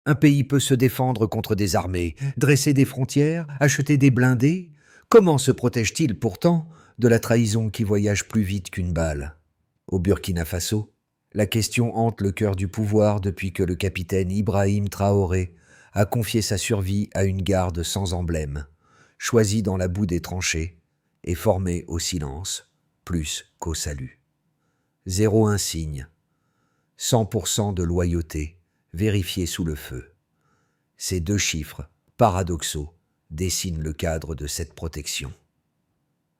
Un pays peut se défendre contre des armées, dresser des frontières, acheter des blindés. Comment se protège-t-il pourtant de la trahison qui voyage plus vite qu'une balle? Au Burkina Faso, la question hante le cœur du pouvoir depuis que le capitaine Ibrahim Traoré a confié sa survie à une garde sans emblème, choisie dans la boue des tranchées et formée au silence plus qu'au salut. Zéro insigne, 100% de loyauté, vérifié sous le feu. Ces deux chiffres, paradoxaux, dessinent le cadre de cette protection.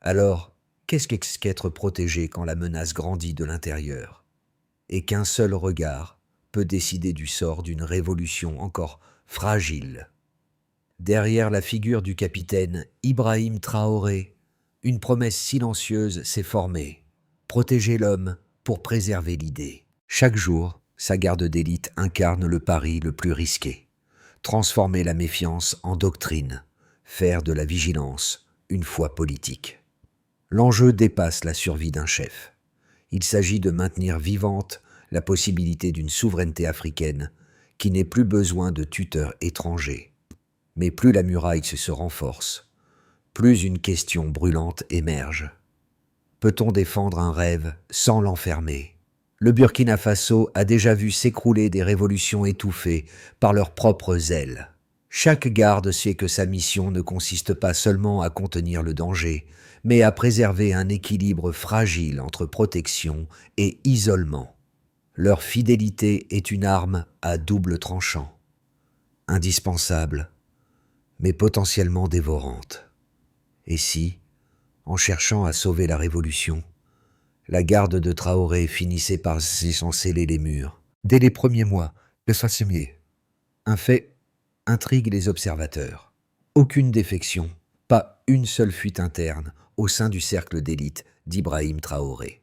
Alors, qu'est-ce qu'être protégé quand la menace grandit de l'intérieur et qu'un seul regard peut décider du sort d'une révolution encore fragile? Derrière la figure du capitaine Ibrahim Traoré, une promesse silencieuse s'est formée: protéger l'homme pour préserver l'idée. Chaque jour, sa garde d'élite incarne le pari le plus risqué: transformer la méfiance en doctrine, faire de la vigilance une foi politique. L'enjeu dépasse la survie d'un chef. Il s'agit de maintenir vivante la possibilité d'une souveraineté africaine qui n'ait plus besoin de tuteurs étrangers. Mais plus la muraille se renforce, plus une question brûlante émerge. Peut-on défendre un rêve sans l'enfermer? Le Burkina Faso a déjà vu s'écrouler des révolutions étouffées par leurs propres ailes. Chaque garde sait que sa mission ne consiste pas seulement à contenir le danger, mais à préserver un équilibre fragile entre protection et isolement. Leur fidélité est une arme à double tranchant, indispensable, mais potentiellement dévorante. Et si, en cherchant à sauver la révolution, la garde de Traoré finissait par s'en sceller les murs? Dès les premiers mois de Sassimier, un fait intrigue les observateurs. Aucune défection, pas une seule fuite interne au sein du cercle d'élite d'Ibrahim Traoré.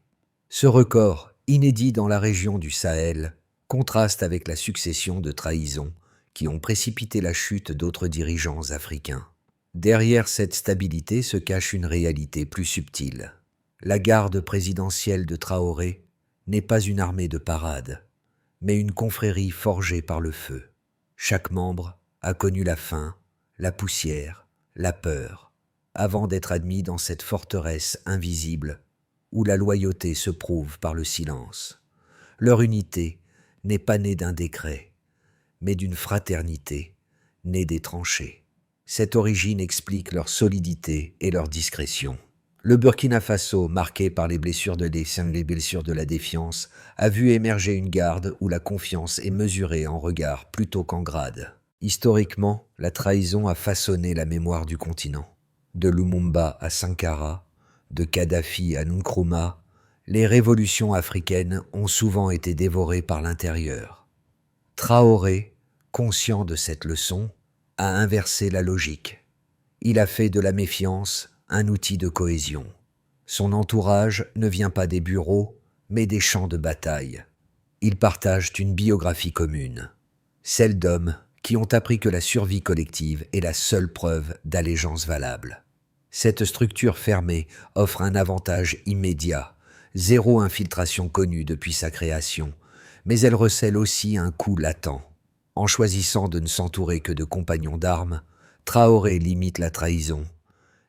Ce record, inédit dans la région du Sahel, contraste avec la succession de trahisons qui ont précipité la chute d'autres dirigeants africains. Derrière cette stabilité se cache une réalité plus subtile. La garde présidentielle de Traoré n'est pas une armée de parade, mais une confrérie forgée par le feu. Chaque membre a connu la faim, la poussière, la peur, avant d'être admis dans cette forteresse invisible où la loyauté se prouve par le silence. Leur unité n'est pas née d'un décret, mais d'une fraternité née des tranchées. Cette origine explique leur solidité et leur discrétion. Le Burkina Faso, marqué par les blessures de la défiance, a vu émerger une garde où la confiance est mesurée en regard plutôt qu'en grade. Historiquement, la trahison a façonné la mémoire du continent. De Lumumba à Sankara, de Kadhafi à Nkrumah, les révolutions africaines ont souvent été dévorées par l'intérieur. Traoré, conscient de cette leçon, a inversé la logique. Il a fait de la méfiance un outil de cohésion. Son entourage ne vient pas des bureaux, mais des champs de bataille. Ils partagent une biographie commune, celle d'hommes qui ont appris que la survie collective est la seule preuve d'allégeance valable. Cette structure fermée offre un avantage immédiat, zéro infiltration connue depuis sa création, mais elle recèle aussi un coût latent. En choisissant de ne s'entourer que de compagnons d'armes, Traoré limite la trahison,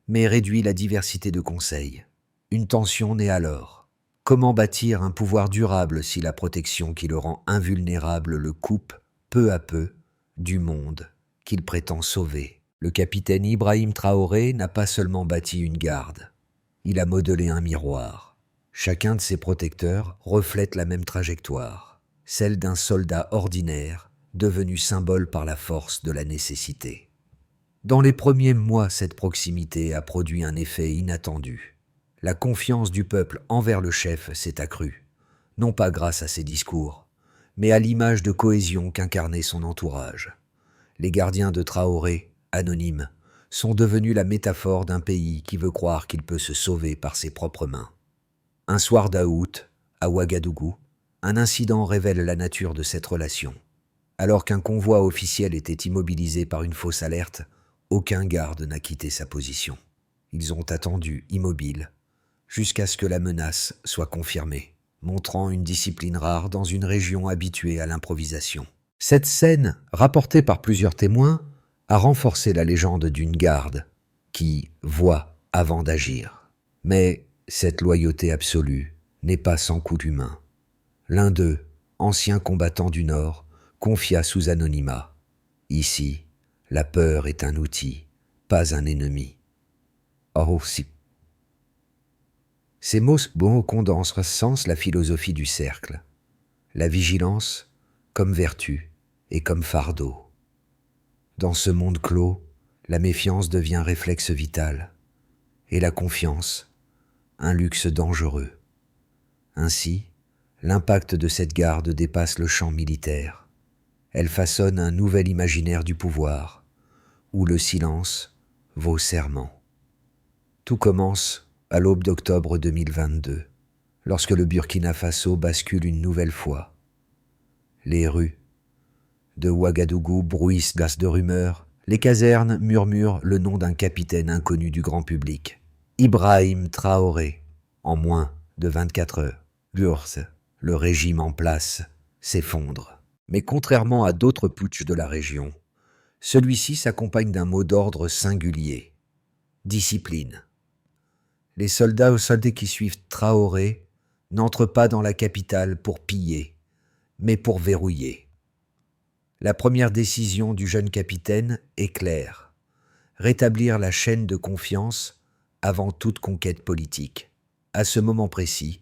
mais réduit la diversité de conseils. Une tension naît alors. Comment bâtir un pouvoir durable si la protection qui le rend invulnérable le coupe, peu à peu, du monde qu'il prétend sauver? Le capitaine Ibrahim Traoré n'a pas seulement bâti une garde, il a modelé un miroir. Chacun de ses protecteurs reflète la même trajectoire, celle d'un soldat ordinaire devenu symbole par la force de la nécessité. Dans les premiers mois, cette proximité a produit un effet inattendu. La confiance du peuple envers le chef s'est accrue, non pas grâce à ses discours, mais à l'image de cohésion qu'incarnait son entourage. Les gardiens de Traoré, anonymes, sont devenus la métaphore d'un pays qui veut croire qu'il peut se sauver par ses propres mains. Un soir d'août, à Ouagadougou, un incident révèle la nature de cette relation. Alors qu'un convoi officiel était immobilisé par une fausse alerte, aucun garde n'a quitté sa position. Ils ont attendu, immobiles, jusqu'à ce que la menace soit confirmée, montrant une discipline rare dans une région habituée à l'improvisation. Cette scène, rapportée par plusieurs témoins, a renforcé la légende d'une garde qui voit avant d'agir. Mais cette loyauté absolue n'est pas sans coût humain. L'un d'eux, ancien combattant du Nord, confia sous anonymat. Ici, la peur est un outil, pas un ennemi. Oh si. Ces mots condensent sens la philosophie du cercle. La vigilance comme vertu et comme fardeau. Dans ce monde clos, la méfiance devient réflexe vital, et la confiance, un luxe dangereux. Ainsi, l'impact de cette garde dépasse le champ militaire. Elle façonne un nouvel imaginaire du pouvoir, où le silence vaut serment. Tout commence à l'aube d'octobre 2022, lorsque le Burkina Faso bascule une nouvelle fois. Les rues de Ouagadougou bruissent de rumeurs, les casernes murmurent le nom d'un capitaine inconnu du grand public. Ibrahim Traoré, en moins de 24 heures. L'URSS, le régime en place, s'effondre. Mais contrairement à d'autres putschs de la région, celui-ci s'accompagne d'un mot d'ordre singulier. Discipline. Les soldats qui suivent Traoré n'entrent pas dans la capitale pour piller, mais pour verrouiller. La première décision du jeune capitaine est claire. Rétablir la chaîne de confiance avant toute conquête politique. À ce moment précis,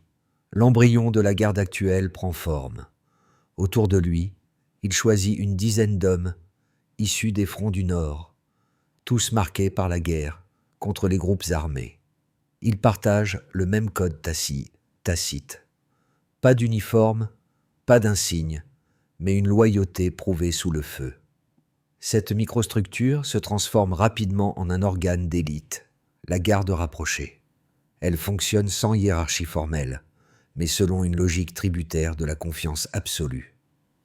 l'embryon de la garde actuelle prend forme. Autour de lui, il choisit une dizaine d'hommes issus des fronts du Nord, tous marqués par la guerre contre les groupes armés. Ils partagent le même code tacite. Pas d'uniforme, pas d'insigne, mais une loyauté prouvée sous le feu. Cette microstructure se transforme rapidement en un organe d'élite, la garde rapprochée. Elle fonctionne sans hiérarchie formelle, mais selon une logique tributaire de la confiance absolue.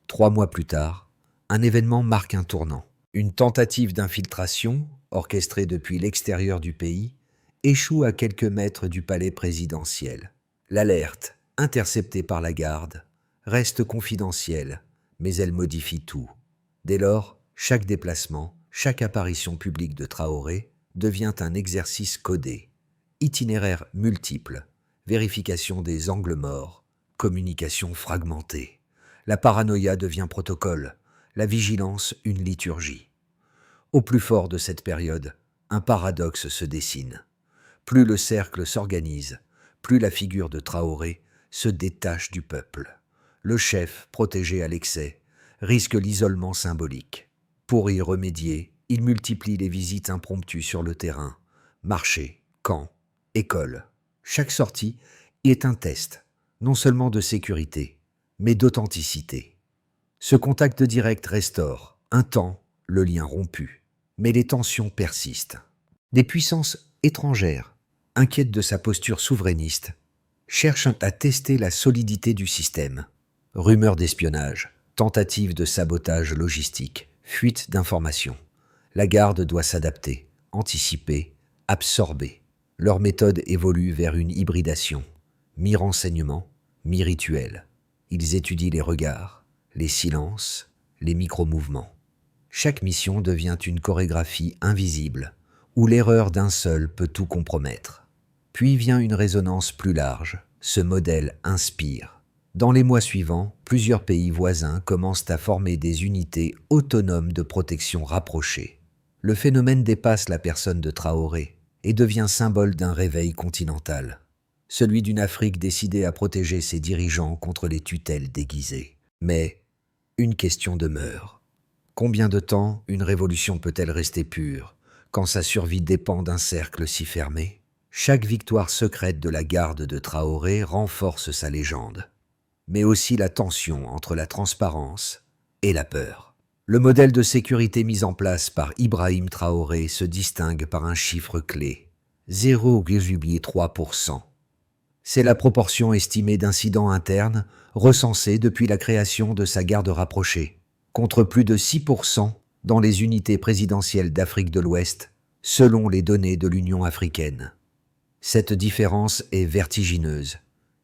3 mois plus tard, un événement marque un tournant. Une tentative d'infiltration, orchestrée depuis l'extérieur du pays, échoue à quelques mètres du palais présidentiel. L'alerte, interceptée par la garde, reste confidentielle, mais elle modifie tout. Dès lors, chaque déplacement, chaque apparition publique de Traoré devient un exercice codé. Itinéraires multiples, vérification des angles morts, communication fragmentée. La paranoïa devient protocole, la vigilance une liturgie. Au plus fort de cette période, un paradoxe se dessine. Plus le cercle s'organise, plus la figure de Traoré se détache du peuple. Le chef, protégé à l'excès, risque l'isolement symbolique. Pour y remédier, il multiplie les visites impromptues sur le terrain, marchés, camps, écoles. Chaque sortie est un test, non seulement de sécurité, mais d'authenticité. Ce contact direct restaure, un temps, le lien rompu, mais les tensions persistent. Des puissances étrangères, inquiètes de sa posture souverainiste, cherchent à tester la solidité du système. Rumeurs d'espionnage, tentatives de sabotage logistique, fuite d'informations. La garde doit s'adapter, anticiper, absorber. Leur méthode évolue vers une hybridation, mi-renseignement, mi-rituel. Ils étudient les regards, les silences, les micro-mouvements. Chaque mission devient une chorégraphie invisible, où l'erreur d'un seul peut tout compromettre. Puis vient une résonance plus large. Ce modèle inspire. Dans les mois suivants, plusieurs pays voisins commencent à former des unités autonomes de protection rapprochées. Le phénomène dépasse la personne de Traoré et devient symbole d'un réveil continental. Celui d'une Afrique décidée à protéger ses dirigeants contre les tutelles déguisées. Mais une question demeure. Combien de temps une révolution peut-elle rester pure, quand sa survie dépend d'un cercle si fermé? Chaque victoire secrète de la garde de Traoré renforce sa légende, mais aussi la tension entre la transparence et la peur. Le modèle de sécurité mis en place par Ibrahim Traoré se distingue par un chiffre clé, 0,3%. C'est la proportion estimée d'incidents internes recensés depuis la création de sa garde rapprochée, contre plus de 6% dans les unités présidentielles d'Afrique de l'Ouest, selon les données de l'Union africaine. Cette différence est vertigineuse,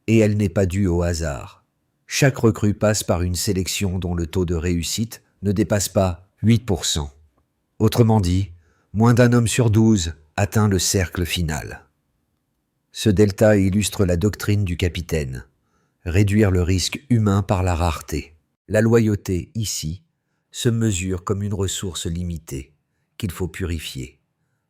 et elle n'est pas due au hasard. Chaque recrue passe par une sélection dont le taux de réussite ne dépasse pas 8%. Autrement dit, moins d'un homme sur 12 atteint le cercle final. Ce delta illustre la doctrine du capitaine. Réduire le risque humain par la rareté. La loyauté, ici, se mesure comme une ressource limitée, qu'il faut purifier,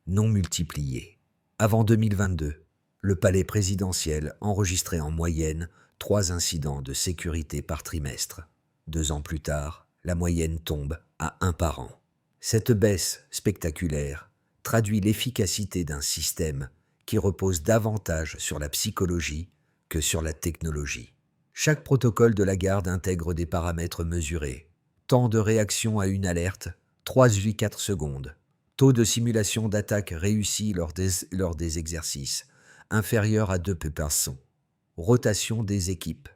non multiplier. Avant 2022, le palais présidentiel enregistrait en moyenne 3 incidents de sécurité par trimestre. 2 ans plus tard, la moyenne tombe à 1 par an. Cette baisse spectaculaire traduit l'efficacité d'un système qui repose davantage sur la psychologie que sur la technologie. Chaque protocole de la garde intègre des paramètres mesurés. Temps de réaction à une alerte, 3,4 secondes. Taux de simulation d'attaque réussi lors des exercices, inférieur à 2%. Rotation des équipes,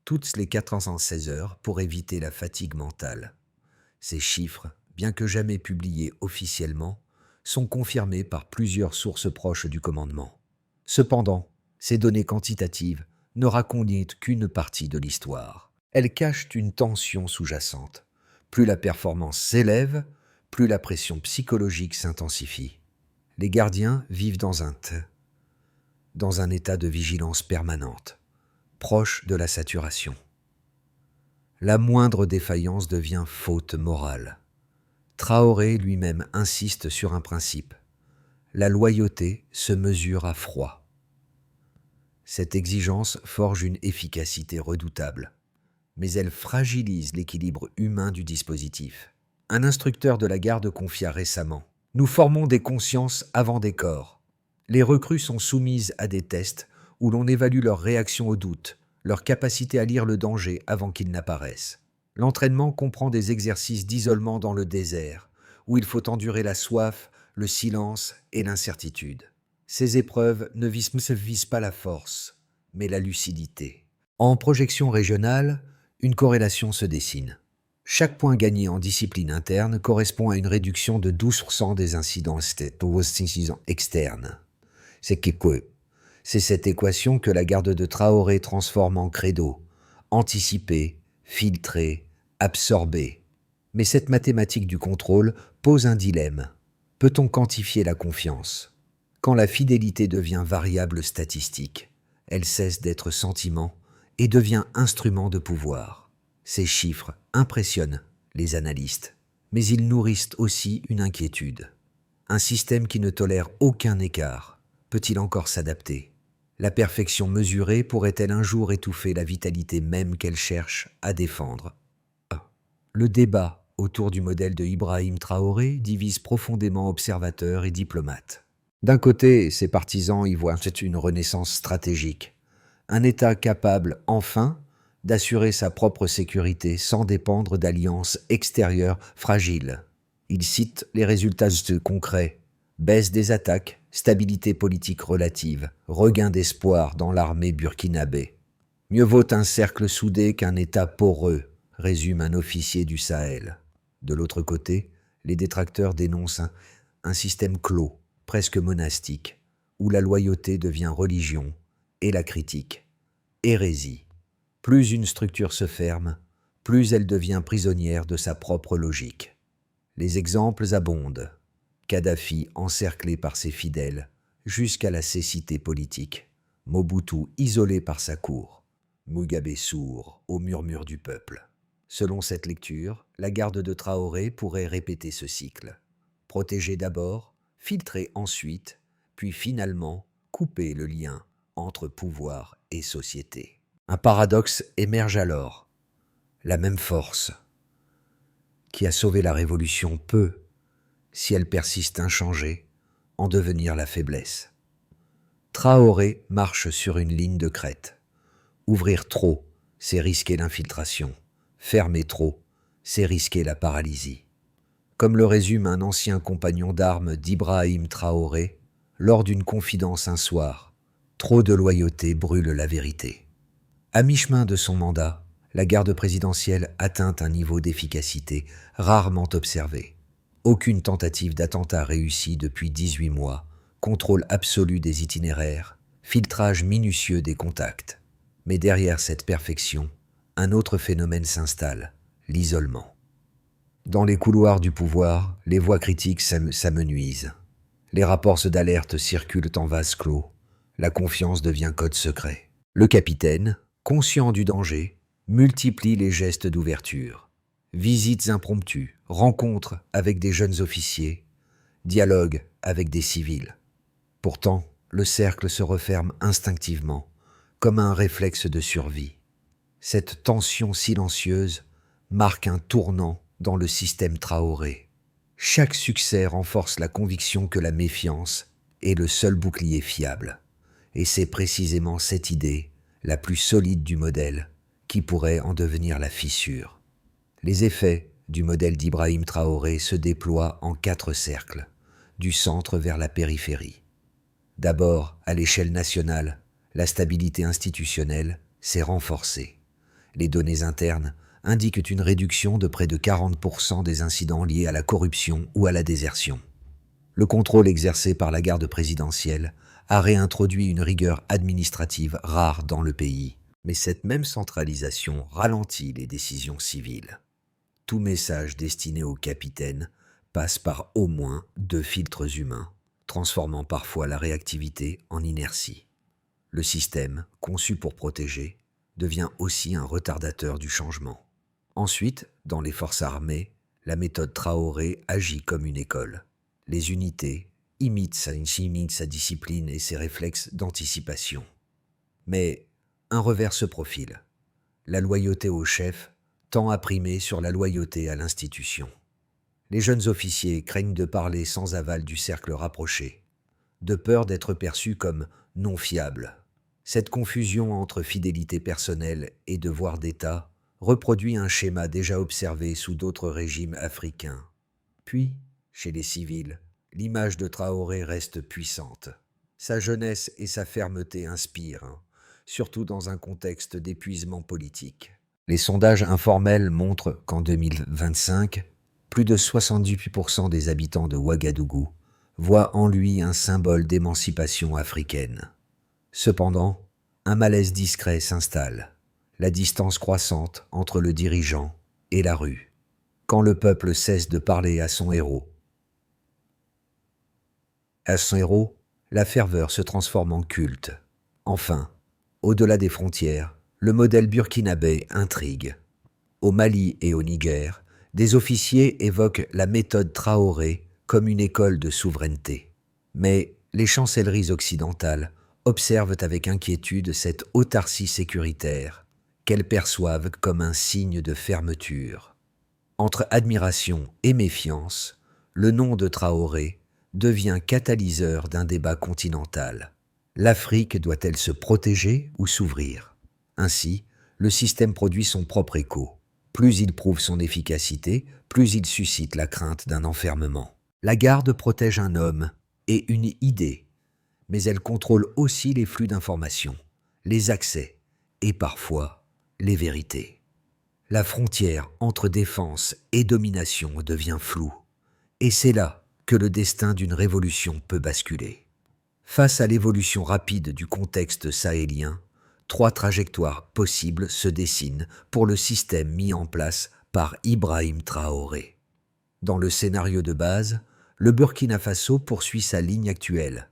toutes les 416 heures pour éviter la fatigue mentale. Ces chiffres, bien que jamais publiés officiellement, sont confirmés par plusieurs sources proches du commandement. Cependant, ces données quantitatives ne racontent qu'une partie de l'histoire. Elles cachent une tension sous-jacente. Plus la performance s'élève, plus la pression psychologique s'intensifie. Les gardiens vivent dans un état de vigilance permanente, proche de la saturation. La moindre défaillance devient faute morale. Traoré lui-même insiste sur un principe. La loyauté se mesure à froid. Cette exigence forge une efficacité redoutable, mais elle fragilise l'équilibre humain du dispositif. Un instructeur de la garde confia récemment « Nous formons des consciences avant des corps. Les recrues sont soumises à des tests où l'on évalue leur réaction au doute, leur capacité à lire le danger avant qu'il n'apparaisse. L'entraînement comprend des exercices d'isolement dans le désert, où il faut endurer la soif, le silence et l'incertitude. Ces épreuves ne visent pas la force, mais la lucidité. En projection régionale, une corrélation se dessine. Chaque point gagné en discipline interne correspond à une réduction de 12% des incidents externes. C'est cette équation que la garde de Traoré transforme en credo, anticiper, filtrer, absorber. Mais cette mathématique du contrôle pose un dilemme. Peut-on quantifier la confiance ? Quand la fidélité devient variable statistique, elle cesse d'être sentiment et devient instrument de pouvoir. Ces chiffres impressionnent les analystes, mais ils nourrissent aussi une inquiétude. Un système qui ne tolère aucun écart, peut-il encore s'adapter ? La perfection mesurée pourrait-elle un jour étouffer la vitalité même qu'elle cherche à défendre ? Le débat autour du modèle de Ibrahim Traoré divise profondément observateurs et diplomates. D'un côté, ses partisans y voient une renaissance stratégique, un État capable, enfin, d'assurer sa propre sécurité sans dépendre d'alliances extérieures fragiles. Ils citent les résultats concrets: baisse des attaques, stabilité politique relative, regain d'espoir dans l'armée burkinabé. Mieux vaut un cercle soudé qu'un État poreux, résume un officier du Sahel. De l'autre côté, les détracteurs dénoncent un système clos, presque monastique, où la loyauté devient religion et la critique hérésie. Plus une structure se ferme, plus elle devient prisonnière de sa propre logique. Les exemples abondent. Kadhafi encerclé par ses fidèles, jusqu'à la cécité politique. Mobutu isolé par sa cour. Mugabe sourd au murmure du peuple. Selon cette lecture, la garde de Traoré pourrait répéter ce cycle. Protéger d'abord, filtrer ensuite, puis finalement couper le lien entre pouvoir et société. Un paradoxe émerge alors. La même force qui a sauvé la révolution peut, si elle persiste inchangée, en devenir la faiblesse. Traoré marche sur une ligne de crête. Ouvrir trop, c'est risquer l'infiltration. Fermer trop, c'est risquer la paralysie. Comme le résume un ancien compagnon d'armes d'Ibrahim Traoré, lors d'une confidence un soir, trop de loyauté brûle la vérité. À mi-chemin de son mandat, la garde présidentielle atteint un niveau d'efficacité rarement observé. Aucune tentative d'attentat réussie depuis 18 mois, contrôle absolu des itinéraires, filtrage minutieux des contacts. Mais derrière cette perfection, un autre phénomène s'installe, l'isolement. Dans les couloirs du pouvoir, les voix critiques s'amenuisent. Les rapports d'alerte circulent en vase clos. La confiance devient code secret. Le capitaine, conscient du danger, multiplie les gestes d'ouverture. Visites impromptues, rencontres avec des jeunes officiers, dialogue avec des civils. Pourtant, le cercle se referme instinctivement, comme un réflexe de survie. Cette tension silencieuse marque un tournant dans le système Traoré. Chaque succès renforce la conviction que la méfiance est le seul bouclier fiable. Et c'est précisément cette idée, la plus solide du modèle, qui pourrait en devenir la fissure. Les effets du modèle d'Ibrahim Traoré se déploient en 4 cercles, du centre vers la périphérie. D'abord, à l'échelle nationale, la stabilité institutionnelle s'est renforcée. Les données internes indiquent une réduction de près de 40% des incidents liés à la corruption ou à la désertion. Le contrôle exercé par la garde présidentielle a réintroduit une rigueur administrative rare dans le pays. Mais cette même centralisation ralentit les décisions civiles. Tout message destiné au capitaine passe par au moins 2 filtres humains, transformant parfois la réactivité en inertie. Le système, conçu pour protéger, devient aussi un retardateur du changement. Ensuite, dans les forces armées, la méthode Traoré agit comme une école. Les unités imitent sa discipline et ses réflexes d'anticipation. Mais un revers se profile. La loyauté au chef tend à primer sur la loyauté à l'institution. Les jeunes officiers craignent de parler sans aval du cercle rapproché, de peur d'être perçus comme non fiables. Cette confusion entre fidélité personnelle et devoir d'État reproduit un schéma déjà observé sous d'autres régimes africains. Puis, chez les civils, l'image de Traoré reste puissante. Sa jeunesse et sa fermeté inspirent, surtout dans un contexte d'épuisement politique. Les sondages informels montrent qu'en 2025, plus de 78% des habitants de Ouagadougou voient en lui un symbole d'émancipation africaine. Cependant, un malaise discret s'installe, la distance croissante entre le dirigeant et la rue, quand le peuple cesse de parler à son héros. À son héros, la ferveur se transforme en culte. Enfin, au-delà des frontières, le modèle burkinabé intrigue. Au Mali et au Niger, des officiers évoquent la méthode Traoré comme une école de souveraineté. Mais les chancelleries occidentales observent avec inquiétude cette autarcie sécuritaire qu'elles perçoivent comme un signe de fermeture. Entre admiration et méfiance, le nom de Traoré devient catalyseur d'un débat continental. L'Afrique doit-elle se protéger ou s'ouvrir? Ainsi, le système produit son propre écho. Plus il prouve son efficacité, plus il suscite la crainte d'un enfermement. La garde protège un homme et une idée, mais elle contrôle aussi les flux d'informations, les accès et parfois les vérités. La frontière entre défense et domination devient floue, et c'est là que le destin d'une révolution peut basculer. Face à l'évolution rapide du contexte sahélien, 3 trajectoires possibles se dessinent pour le système mis en place par Ibrahim Traoré. Dans le scénario de base, le Burkina Faso poursuit sa ligne actuelle.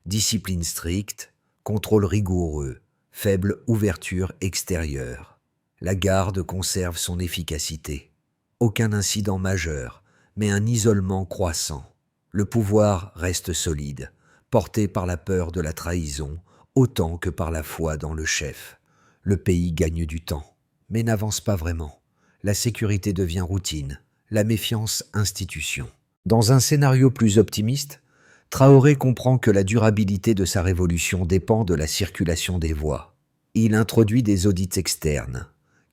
Discipline stricte, contrôle rigoureux, faible ouverture extérieure. La garde conserve son efficacité. Aucun incident majeur, mais un isolement croissant. Le pouvoir reste solide, porté par la peur de la trahison, autant que par la foi dans le chef. Le pays gagne du temps, mais n'avance pas vraiment. La sécurité devient routine, la méfiance institution. Dans un scénario plus optimiste, Traoré comprend que la durabilité de sa révolution dépend de la circulation des voix. Il introduit des audits externes,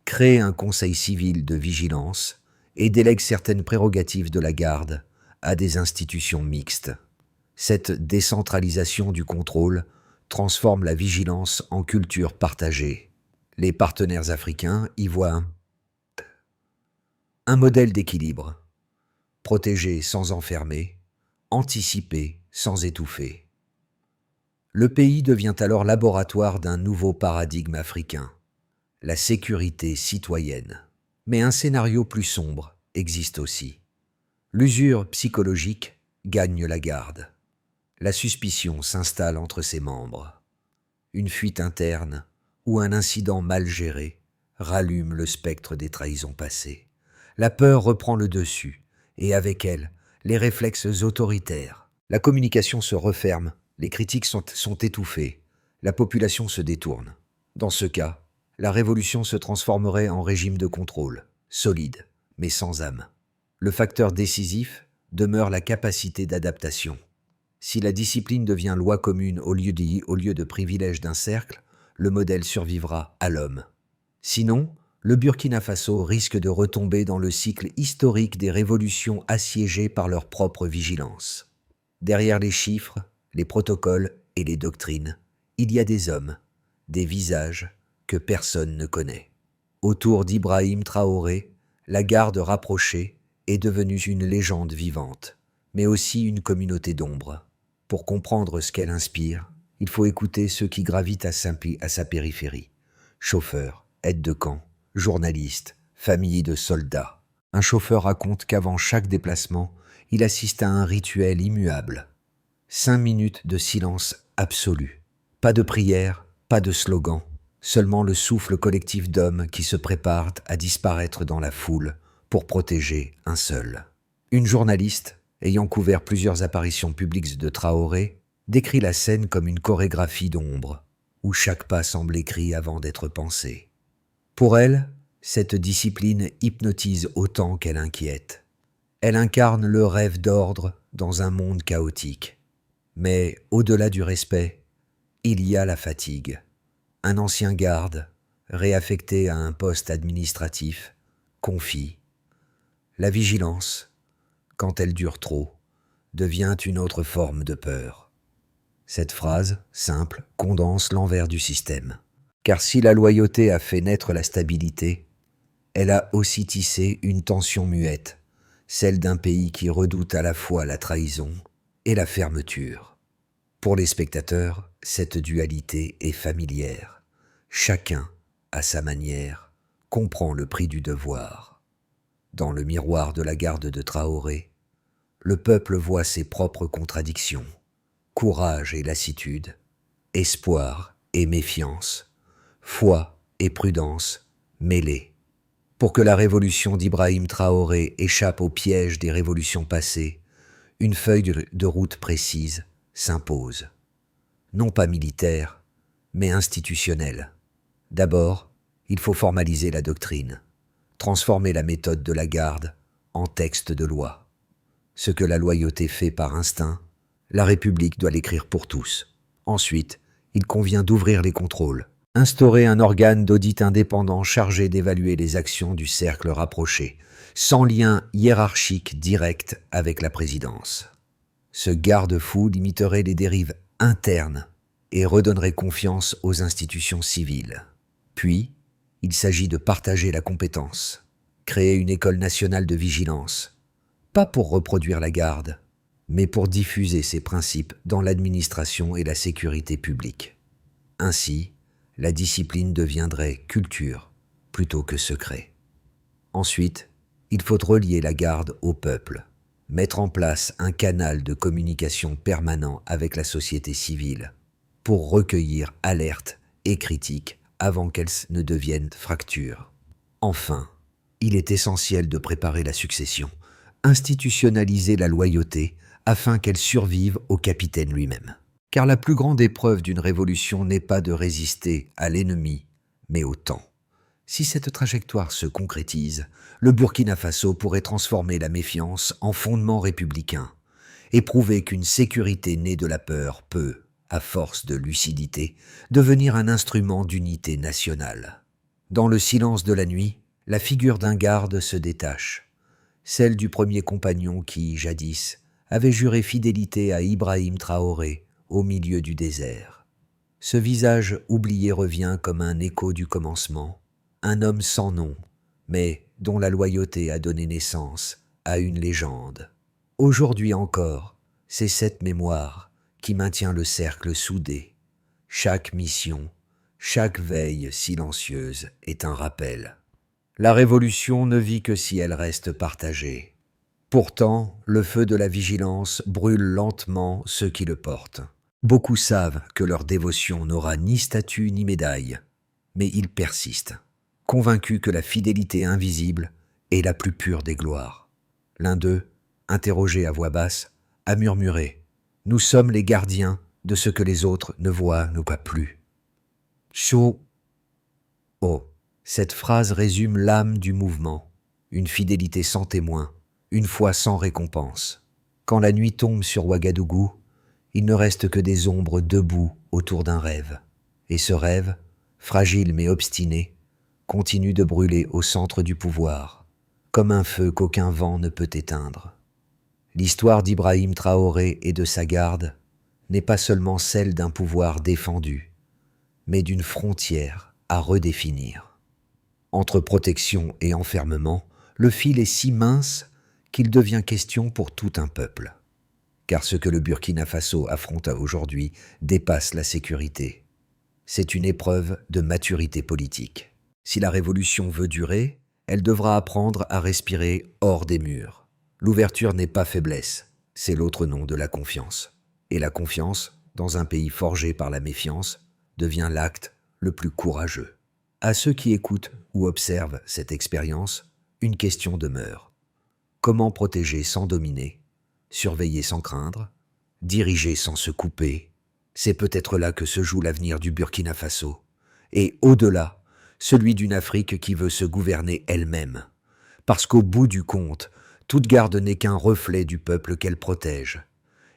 crée un conseil civil de vigilance et délègue certaines prérogatives de la garde à des institutions mixtes. Cette décentralisation du contrôle transforme la vigilance en culture partagée. Les partenaires africains y voient un modèle d'équilibre. Protéger sans enfermer, anticiper sans étouffer. Le pays devient alors laboratoire d'un nouveau paradigme africain, la sécurité citoyenne. Mais un scénario plus sombre existe aussi. L'usure psychologique gagne la garde. La suspicion s'installe entre ses membres. Une fuite interne ou un incident mal géré rallume le spectre des trahisons passées. La peur reprend le dessus, et avec elle, les réflexes autoritaires. La communication se referme, les critiques sont étouffées, la population se détourne. Dans ce cas, la révolution se transformerait en régime de contrôle, solide, mais sans âme. Le facteur décisif demeure la capacité d'adaptation. Si la discipline devient loi commune au lieu de privilège d'un cercle, le modèle survivra à l'homme. Sinon, le Burkina Faso risque de retomber dans le cycle historique des révolutions assiégées par leur propre vigilance. Derrière les chiffres, les protocoles et les doctrines, il y a des hommes, des visages que personne ne connaît. Autour d'Ibrahim Traoré, la garde rapprochée est devenue une légende vivante, mais aussi une communauté d'ombre. Pour comprendre ce qu'elle inspire, il faut écouter ceux qui gravitent à sa périphérie. Chauffeurs, aides de camp, journalistes, familles de soldats. Un chauffeur raconte qu'avant chaque déplacement, il assiste à un rituel immuable. 5 minutes de silence absolu. Pas de prière, pas de slogan, seulement le souffle collectif d'hommes qui se préparent à disparaître dans la foule pour protéger un seul. Une journaliste, ayant couvert plusieurs apparitions publiques de Traoré, décrit la scène comme une chorégraphie d'ombre, où chaque pas semble écrit avant d'être pensé. Pour elle, cette discipline hypnotise autant qu'elle inquiète. Elle incarne le rêve d'ordre dans un monde chaotique. Mais au-delà du respect, il y a la fatigue. Un ancien garde, réaffecté à un poste administratif, confie. La vigilance, quand elle dure trop, devient une autre forme de peur. Cette phrase, simple, condense l'envers du système. Car si la loyauté a fait naître la stabilité, elle a aussi tissé une tension muette, celle d'un pays qui redoute à la fois la trahison et la fermeture. Pour les spectateurs, cette dualité est familière. Chacun, à sa manière, comprend le prix du devoir. Dans le miroir de la garde de Traoré, le peuple voit ses propres contradictions, courage et lassitude, espoir et méfiance, foi et prudence mêlées. Pour que la révolution d'Ibrahim Traoré échappe au piège des révolutions passées, une feuille de route précise s'impose. Non pas militaire, mais institutionnelle. D'abord, il faut formaliser la doctrine, transformer la méthode de la garde en texte de loi. Ce que la loyauté fait par instinct, la République doit l'écrire pour tous. Ensuite, il convient d'ouvrir les contrôles, instaurer un organe d'audit indépendant chargé d'évaluer les actions du cercle rapproché, sans lien hiérarchique direct avec la présidence. Ce garde-fou limiterait les dérives internes et redonnerait confiance aux institutions civiles. Puis, il s'agit de partager la compétence, créer une école nationale de vigilance, pas pour reproduire la garde, mais pour diffuser ses principes dans l'administration et la sécurité publique. Ainsi, la discipline deviendrait culture plutôt que secret. Ensuite, il faut relier la garde au peuple, mettre en place un canal de communication permanent avec la société civile pour recueillir alertes et critiques avant qu'elles ne deviennent fractures. Enfin, il est essentiel de préparer la succession, institutionnaliser la loyauté afin qu'elle survive au capitaine lui-même. Car la plus grande épreuve d'une révolution n'est pas de résister à l'ennemi, mais au temps. Si cette trajectoire se concrétise, le Burkina Faso pourrait transformer la méfiance en fondement républicain et prouver qu'une sécurité née de la peur peut, à force de lucidité, devenir un instrument d'unité nationale. Dans le silence de la nuit, la figure d'un garde se détache, celle du premier compagnon qui, jadis, avait juré fidélité à Ibrahim Traoré au milieu du désert. Ce visage oublié revient comme un écho du commencement, un homme sans nom, mais dont la loyauté a donné naissance à une légende. Aujourd'hui encore, c'est cette mémoire qui maintient le cercle soudé. Chaque mission, Chaque veille silencieuse est un rappel. La révolution ne vit que si elle reste partagée. Pourtant, le feu de la vigilance brûle lentement ceux qui le portent. Beaucoup savent que leur dévotion n'aura ni statut ni médaille, mais ils persistent, convaincus que la fidélité invisible est la plus pure des gloires. L'un d'eux, interrogé à voix basse, a murmuré « Nous sommes les gardiens de ce que les autres ne voient nous pas plus. » Chaud. Oh, cette phrase résume l'âme du mouvement, une fidélité sans témoin, une foi sans récompense. Quand la nuit tombe sur Ouagadougou, il ne reste que des ombres debout autour d'un rêve. Et ce rêve, fragile mais obstiné, continue de brûler au centre du pouvoir, comme un feu qu'aucun vent ne peut éteindre. L'histoire d'Ibrahim Traoré et de sa garde n'est pas seulement celle d'un pouvoir défendu, mais d'une frontière à redéfinir. Entre protection et enfermement, le fil est si mince qu'il devient question pour tout un peuple. Car ce que le Burkina Faso affronte aujourd'hui dépasse la sécurité. C'est une épreuve de maturité politique. Si la révolution veut durer, elle devra apprendre à respirer hors des murs. L'ouverture n'est pas faiblesse, c'est l'autre nom de la confiance. Et la confiance, dans un pays forgé par la méfiance, devient l'acte le plus courageux. À ceux qui écoutent ou observent cette expérience, une question demeure. Comment protéger sans dominer, surveiller sans craindre, diriger sans se couper? C'est peut-être là que se joue l'avenir du Burkina Faso. Et au-delà, celui d'une Afrique qui veut se gouverner elle-même. Parce qu'au bout du compte, toute garde n'est qu'un reflet du peuple qu'elle protège.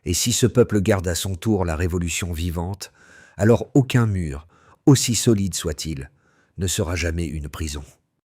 Et si ce peuple garde à son tour la révolution vivante, alors aucun mur, aussi solide soit-il, ne sera jamais une prison.